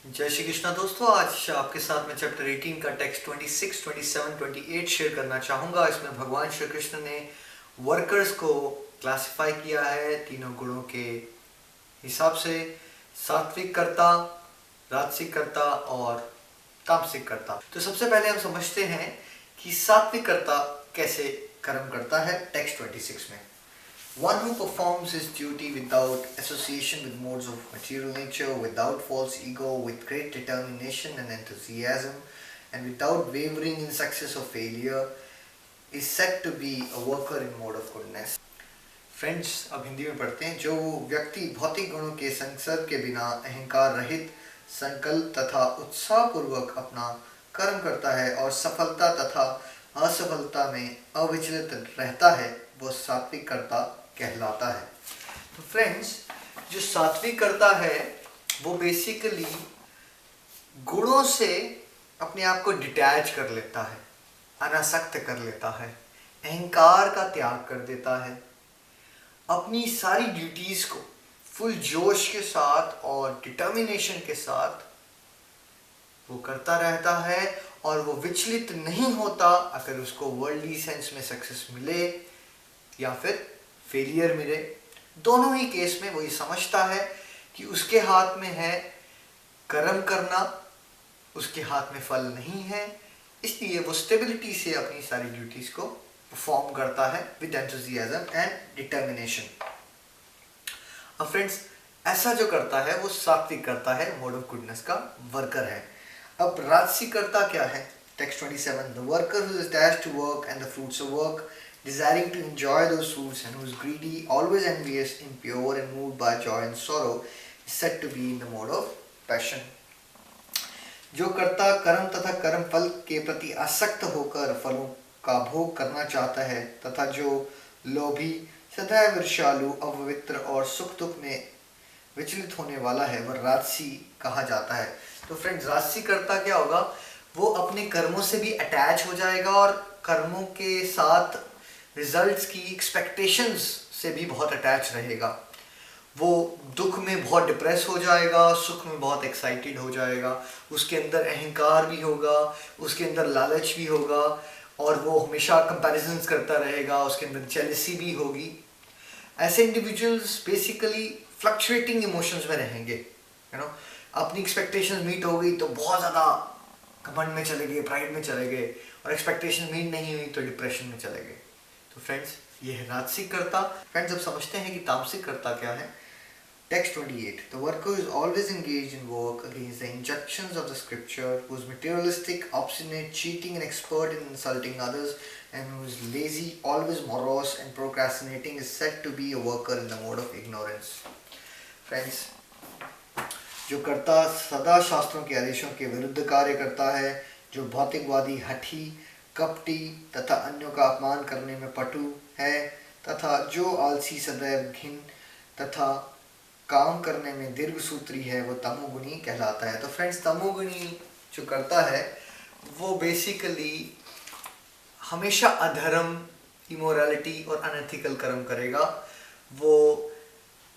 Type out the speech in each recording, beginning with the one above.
जय श्री कृष्णा दोस्तों, आज आपके साथ मैं चैप्टर 18 का टेक्स्ट 26, 27, 28 शेयर करना चाहूँगा। इसमें भगवान श्री कृष्ण ने वर्कर्स को क्लासिफाई किया है तीनों गुणों के हिसाब से: सात्विक कर्ता, राजसिक कर्ता और तामसिक कर्ता। तो सबसे पहले हम समझते हैं कि सात्विक कर्ता कैसे कर्म करता है। टेक्स्ट 26 में one who performs his duty without association with modes of material nature, without false ego, with great determination and enthusiasm, and without wavering in success or failure, is said to be a worker in mode of goodness. Friends, अब हिंदी में पढ़ते हैं। जो व्यक्ति भौतिक गुणों के संसर्ग के बिना अहंकार रहित, संकल्प तथा उत्साहपूर्वक अपना कर्म करता है और सफलता तथा असफलता में अविचलित रहता है, वो सात्विक कर्ता कहलाता है। तो फ्रेंड्स, जो सात्विक कर्ता है वो बेसिकली गुणों से अपने आप को डिटैच कर लेता है, अनासक्त कर लेता है, अहंकार का त्याग कर देता है, अपनी सारी ड्यूटीज को फुल जोश के साथ और डिटर्मिनेशन के साथ वो करता रहता है और वो विचलित नहीं होता अगर उसको वर्ल्डली सेंस में सक्सेस मिले या फिर फेलियर मिले। दोनों ही केस में वो ये समझता है कि उसके हाथ में है कर्म करना, उसके हाथ में फल नहीं है, इसलिए वो स्टेबिलिटी से अपनी सारी ड्यूटीज को परफॉर्म करता है विद एंथुसियाज्म एंड डिटर्मिनेशन। अब फ्रेंड्स, ऐसा जो करता है वो सात्विक करता है, मोड ऑफ गुडनेस का वर्कर है। अब राजसिक करता क्या है? Text 27, the worker who is attached to work and the fruits of work, desiring to enjoy those fruits, and who is greedy, always envious, impure, and moved by joy and sorrow, is said to be in the mode of passion. जो कर्ता कर्म तथा कर्म फल के प्रति आसक्त होकर फलों का भोग करना चाहता है तथा जो लोभी, सदैव ईर्ष्यालु, अपवित्र और सुख दुख में विचलित होने वाला है, वह राजसी कहा जाता है। तो फ्रेंड्स, राजसी कर्ता क्या होगा? वो अपने कर्मों से भी अटैच हो जाएगा और कर्मों के साथ रिजल्ट्स की एक्सपेक्टेशंस से भी बहुत अटैच रहेगा। वो दुख में बहुत डिप्रेस हो जाएगा, सुख में बहुत एक्साइटेड हो जाएगा, उसके अंदर अहंकार भी होगा, उसके अंदर लालच भी होगा और वो हमेशा कंपैरिजंस करता रहेगा, उसके अंदर जेलसी भी होगी। ऐसे इंडिविजुअल्स बेसिकली फ्लक्चुएटिंग इमोशंस में रहेंगे। अपनी एक्सपेक्टेशंस मीट हो गई तो बहुत ज़्यादा घमंड में चले गए, प्राइड में चले गए, और एक्सपेक्टेशन मीट नहीं हुई तो डिप्रेशन में चले गए। तो फ्रेंड्स, ये है राजसिक कर्ता। फ्रेंड्स, अब समझते हैं कि तामसिक कर्ता क्या है। Text 28, the worker is always engaged in work against the injunctions of the scripture, who is materialistic, obstinate, cheating and expert in insulting others, and who is lazy, always morose and procrastinating, is said to be a worker in the mode of ignorance. Friends, जो कर्ता सदा शास्त्रों के आदेशों के विरुद्ध कार्य करता है, जो भौतिकवादी, हठी, कपटी तथा अन्यों का अपमान करने में पटु है, तथा जो आलसी, सदैव घिन तथा काम करने में दीर्घसूत्री है, वो तमोगुणी कहलाता है। तो फ्रेंड्स, तमोगुणी जो करता है वो बेसिकली हमेशा अधर्म, इमोरलिटी और अनएथिकल कर्म करेगा। वो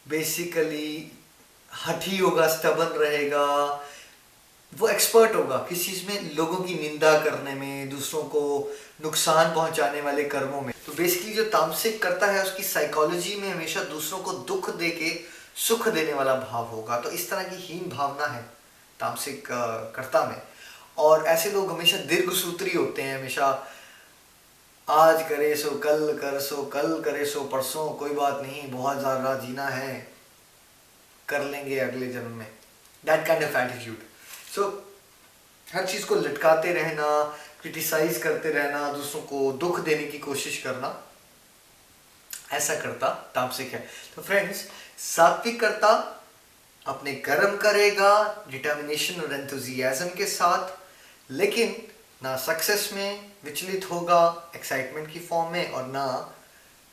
बेसिकली हठी होगा, स्टबन रहेगा, वो एक्सपर्ट होगा किस चीज़ में? लोगों की निंदा करने में, दूसरों को नुकसान पहुंचाने वाले कर्मों में। तो बेसिकली जो तामसिक करता है उसकी साइकोलॉजी में हमेशा दूसरों को दुख दे के सुख देने वाला भाव होगा। तो इस तरह की हीन भावना है तामसिक कर्ता में। और ऐसे लोग हमेशा दीर्घसूत्री होते हैं, हमेशा आज करे सो कल, कर सो कल, करे सो परसों, कोई बात नहीं, बहुत ज़्यादा जीना है, कर लेंगे अगले जन्म में, दैट काइंड ऑफ एटीट्यूड। सो हर चीज़ को लटकाते रहना, क्रिटिसाइज करते रहना, दूसरों को दुख देने की कोशिश करना, ऐसा करता तामसिक है। तो फ्रेंड्स, सात्विक कर्ता अपने कर्म करेगा डिटर्मिनेशन और एंथुजियाज्म के साथ, लेकिन ना सक्सेस में विचलित होगा एक्साइटमेंट की फॉर्म में और ना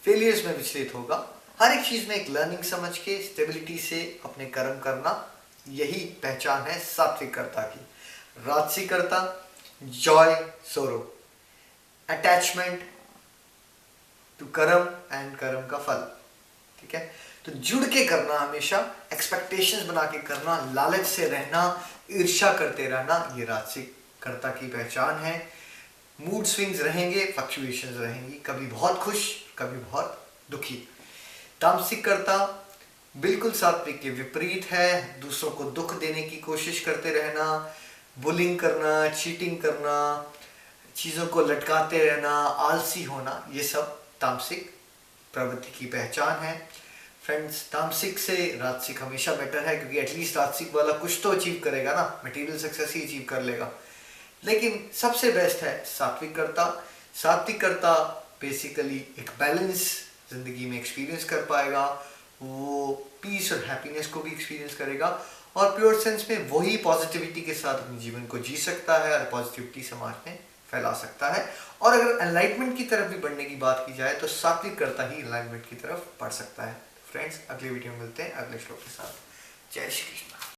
फेलियर्स में विचलित होगा। हर एक चीज़ में एक लर्निंग समझ के स्टेबिलिटी से अपने कर्म करना, यही पहचान है सात्विक कर्ता की। राजसिक कर्ता, जॉय, सोरो, अटैचमेंट टू कर्म एंड कर्म का फल। ठीक है, तो जुड़ के करना, हमेशा एक्सपेक्टेशंस बना के करना, लालच से रहना, ईर्ष्या करते रहना, ये राजसिक कर्ता की पहचान है। मूड स्विंग्स रहेंगे, फ्लक्चुएशंस रहेंगी, कभी बहुत खुश, कभी बहुत दुखी। तामसिक कर्ता बिल्कुल सात्विक के विपरीत है, दूसरों को दुख देने की कोशिश करते रहना, बुलिंग करना, चीटिंग करना, चीज़ों को लटकाते रहना, आलसी होना, ये सब तामसिक प्रवृत्ति की पहचान है। फ्रेंड्स, तामसिक से राजसिक हमेशा बेटर है, क्योंकि एटलीस्ट राजसिक वाला कुछ तो अचीव करेगा ना, मटेरियल सक्सेस ही अचीव कर लेगा। लेकिन सबसे बेस्ट है सात्विक कर्ता। सात्विक कर्ता बेसिकली एक बैलेंस जिंदगी में एक्सपीरियंस कर पाएगा, वो पीस और हैप्पीनेस को भी एक्सपीरियंस करेगा, और प्योर सेंस में वही पॉजिटिविटी के साथ अपने जीवन को जी सकता है और पॉजिटिविटी समाज में फैला सकता है। और अगर एनलाइटमेंट की तरफ भी बढ़ने की बात की जाए तो सात्विक कर्ता ही एनलाइटमेंट की तरफ बढ़ सकता है। फ्रेंड्स, अगले वीडियो में मिलते हैं अगले श्लोक के साथ। जय श्री कृष्ण।